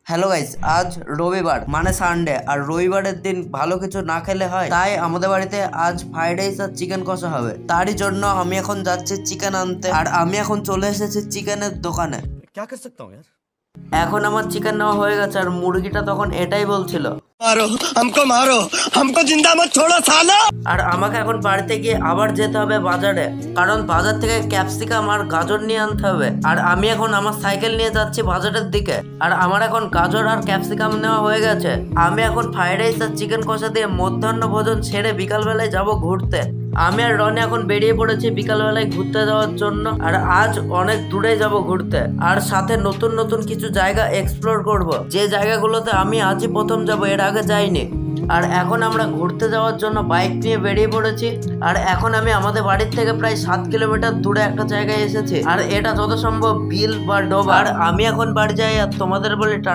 Hello guys, আজ রবিবার মানে সানডে। আর রবিবারের দিন ভালো কিছু না খেলে হয়, তাই আমাদের বাড়িতে আজ ফ্রাইড রাইস আর চিকেন কষা হবে। তারই জন্য আমি এখন যাচ্ছি চিকেন আনতে। আর আমি এখন চলে এসেছি চিকেনের দোকানে। क्या कर सकता हूँ यार। এখন আমার চিকেন নেওয়া হয়ে গেছে। আর মুরগিটা তখন এটাই বলছিল, मारो हमको जिंदा मत छोड़ो सालो। আর আমাকে এখন বাড়িতে গিয়ে আবার যেতে হবে বাজারে, কারণ বাজার থেকে ক্যাপসিকাম আর গাজর নিয়ে আনতে হবে। আর আমি এখন আমার সাইকেল নিয়ে যাচ্ছি বাজারের দিকে। আর আমার এখন গাজর আর ক্যাপসিকাম নেওয়া হয়ে গেছে। আমি এখন ফ্রাইড রাইস আর চিকেন কষা দিয়ে মধ্যাহ্ন ভোজন ছেড়ে বিকালবেলায় যাব ঘুরতে। আমি আর রনি এখন বেরিয়ে পড়েছি বিকালবেলায় ঘুরতে যাওয়ার জন্য। আর আজ অনেক দূরে যাব ঘুরতে, আর সাথে নতুন নতুন কিছু জায়গা এক্সপ্লোর করব, যে জায়গাগুলোতে আমি আজই প্রথম যাব, এর আগে যাইনি। আর এখন আমরা ঘুরতে যাওয়ার জন্য বাইক নিয়ে বেরিয়ে পড়েছি। আর এখন আমি আমাদের বাড়ির থেকে প্রায় 7 কিলোমিটার দূরে একটা জায়গায় এসেছি। আর এটা যত সম্ভব বিল বা ডোবা। আর আমি এখন বাড়ি যাই আর তোমাদের বলি টাটা।